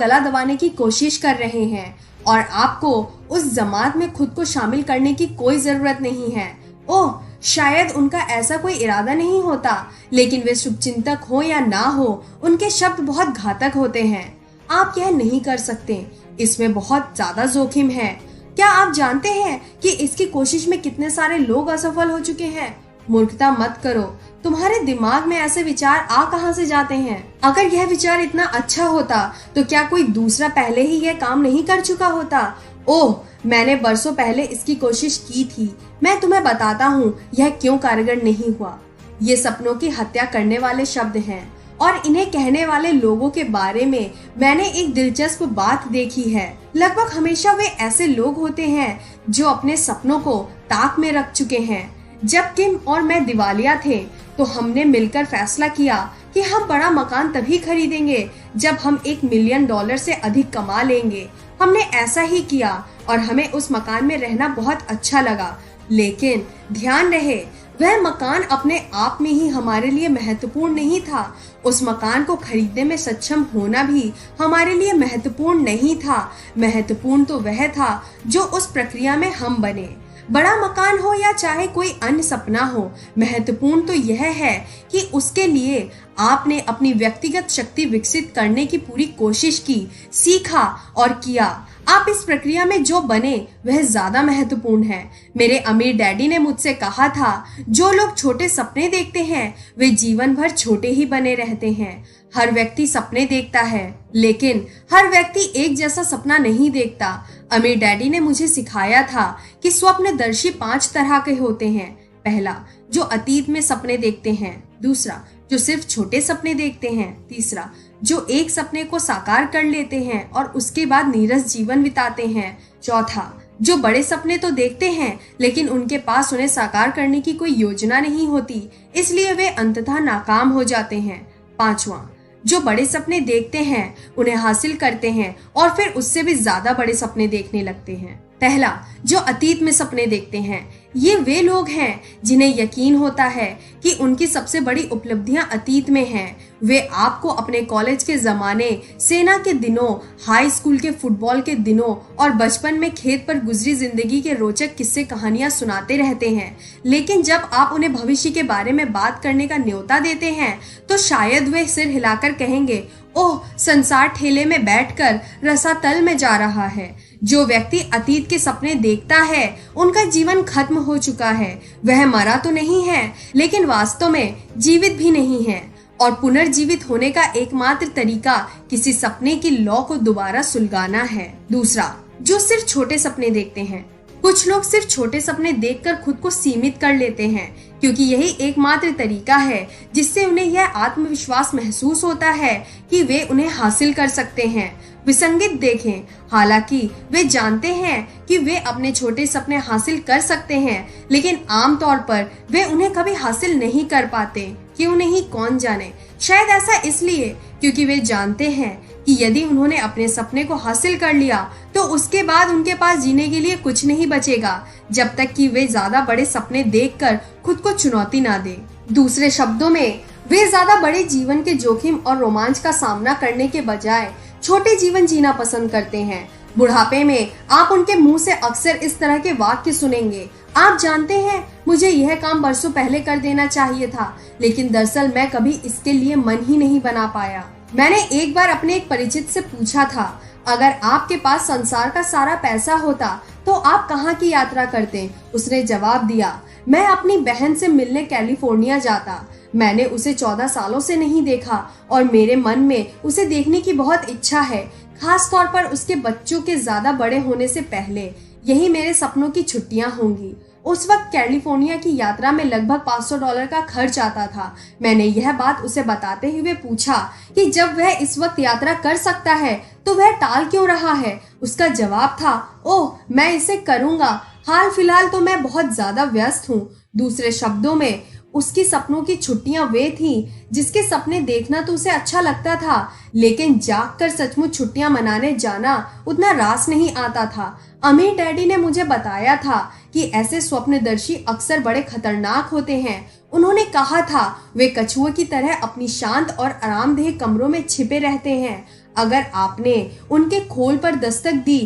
गला दबाने की कोशिश कर रहे हैं और आपको उस जमात में खुद को शामिल करने की कोई जरूरत नहीं है। ओह, शायद उनका ऐसा कोई इरादा नहीं होता, लेकिन वे शुभचिंतक हो या ना हो, उनके शब्द बहुत घातक होते हैं। आप यह नहीं कर सकते, इसमें बहुत ज्यादा जोखिम है। क्या आप जानते हैं कि इसकी कोशिश में कितने सारे लोग असफल हो चुके हैं? मूर्खता मत करो। तुम्हारे दिमाग में ऐसे विचार आ कहां से जाते हैं? अगर यह विचार इतना अच्छा होता तो क्या कोई दूसरा पहले ही यह काम नहीं कर चुका होता? ओह, मैंने बरसों पहले इसकी कोशिश की थी। मैं तुम्हें बताता हूँ यह क्यों कारगर नहीं हुआ। ये सपनों की हत्या करने वाले शब्द हैं और इन्हें कहने वाले लोगों के बारे में मैंने एक दिलचस्प बात देखी है। लगभग हमेशा वे ऐसे लोग होते हैं जो अपने सपनों को ताक में रख चुके हैं। जब किम और मैं दिवालिया थे तो हमने मिलकर फैसला किया कि हम बड़ा मकान तभी खरीदेंगे जब हम $1 मिलियन से अधिक कमा लेंगे। हमने ऐसा ही किया और हमें उस मकान में रहना बहुत अच्छा लगा। लेकिन ध्यान रहे, वह मकान अपने आप में ही हमारे लिए महत्वपूर्ण नहीं था। उस मकान को खरीदने में सक्षम होना भी हमारे लिए महत्वपूर्ण नहीं था। महत्वपूर्ण तो वह था जो उस प्रक्रिया में हम बने। बड़ा मकान हो या चाहे कोई अन्य सपना हो, महत्वपूर्ण तो यह है कि उसके लिए आपने अपनी व्यक्तिगत शक्ति विकसित करने की पूरी कोशिश की, सीखा और किया। आप इस प्रक्रिया में जो बने वह ज्यादा महत्वपूर्ण है। मेरे अमीर डैडी ने मुझसे कहा था, जो लोग छोटे सपने देखते हैं वे जीवन भर छोटे ही बने रहते हैं। हर व्यक्ति सपने देखता है, लेकिन हर व्यक्ति एक जैसा सपना नहीं देखता। अमीर डैडी ने मुझे सिखाया था कि स्वप्नदर्शी 5 तरह के होते हैं। पहला, जो अतीत में सपने देखते हैं। दूसरा, जो सिर्फ छोटे सपने देखते हैं। तीसरा, जो एक सपने को साकार कर लेते हैं और उसके बाद नीरस जीवन बिताते हैं। चौथा, जो बड़े सपने तो देखते हैं लेकिन उनके पास उन्हें साकार करने की कोई योजना नहीं होती, इसलिए वे अंततः नाकाम हो जाते हैं। पांचवा, जो बड़े सपने देखते हैं, उन्हें हासिल करते हैं और फिर उससे भी ज्यादा बड़े सपने देखने लगते हैं। पहला, जो अतीत में सपने देखते हैं, ये वे लोग हैं जिन्हें यकीन होता है कि उनकी सबसे बड़ी उपलब्धियां अतीत में हैं। वे आपको अपने कॉलेज के जमाने, सेना के दिनों, हाई स्कूल के फुटबॉल के दिनों और बचपन में खेत पर गुजरी जिंदगी के रोचक किस्से कहानियां सुनाते रहते हैं। लेकिन जब आप उन्हें भविष्य के बारे में बात करने का न्योता देते हैं तो शायद वे सिर हिलाकर कहेंगे, ओह, संसार ठेले में बैठकर रसातल में जा रहा है। जो व्यक्ति अतीत के सपने देखता है उनका जीवन खत्म हो चुका है। वह मरा तो नहीं है, लेकिन वास्तव में जीवित भी नहीं है और पुनर्जीवित होने का एकमात्र तरीका किसी सपने की लौ को दोबारा सुलगाना है। दूसरा, जो सिर्फ छोटे सपने देखते हैं। कुछ लोग सिर्फ छोटे सपने देखकर खुद को सीमित कर लेते हैं क्योंकि यही एकमात्र तरीका है जिससे उन्हें यह आत्मविश्वास महसूस होता है कि वे उन्हें हासिल कर सकते हैं। विसंगत देखें, हालांकि वे जानते हैं कि वे अपने छोटे सपने हासिल कर सकते हैं, लेकिन आमतौर पर वे उन्हें कभी हासिल नहीं कर पाते। क्यों नहीं, कौन जाने। शायद ऐसा इसलिए क्योंकि वे जानते हैं कि यदि उन्होंने अपने सपने को हासिल कर लिया तो उसके बाद उनके पास जीने के लिए कुछ नहीं बचेगा जब तक कि वे ज्यादा बड़े सपने देखकर खुद को चुनौती ना दें। दूसरे शब्दों में, वे ज्यादा बड़े जीवन के जोखिम और रोमांच का सामना करने के बजाय छोटे जीवन जीना पसंद करते हैं। बुढ़ापे में आप उनके मुंह से अक्सर इस तरह के वाक्य सुनेंगे, आप जानते हैं, मुझे यह काम बरसों पहले कर देना चाहिए था, लेकिन दरअसल मैं कभी इसके लिए मन ही नहीं बना पाया। मैंने एक बार अपने एक परिचित से पूछा था, अगर आपके पास संसार का सारा पैसा होता तो आप कहाँ की यात्रा करते? उसने जवाब दिया, मैं अपनी बहन से मिलने कैलिफोर्निया जाता। मैंने उसे 14 सालों से नहीं देखा और मेरे मन में उसे देखने की बहुत इच्छा है, खास तौर पर उसके बच्चों के ज्यादा बड़े होने से पहले। यही मेरे सपनों की छुट्टियां होंगी। उस वक्त कैलिफोर्निया की यात्रा में लगभग $500 का खर्च आता था। मैंने यह बात उसे बताते हुए पूछा कि जब वह इस वक्त यात्रा कर सकता है तो वह टाल क्यों रहा है। उसका जवाब था, ओह, मैं इसे करूंगा, हाल फिलहाल तो मैं बहुत ज्यादा व्यस्त हूँ। दूसरे शब्दों में, उसकी सपनों की छुट्टियां वे थीं जिसके सपने देखना तो उसे अच्छा लगता था, लेकिन जागकर सचमुच छुट्टियां मनाने जाना उतना रास नहीं आता था। अमीर डैडी ने मुझे बताया था कि ऐसे स्वप्नदर्शी अक्सर बड़े खतरनाक होते हैं। उन्होंने कहा था, वे कछुए की तरह अपनी शांत और आरामदेह कमरों में छिपे रहते हैं। अगर आपने उनके खोल पर दस्तक दी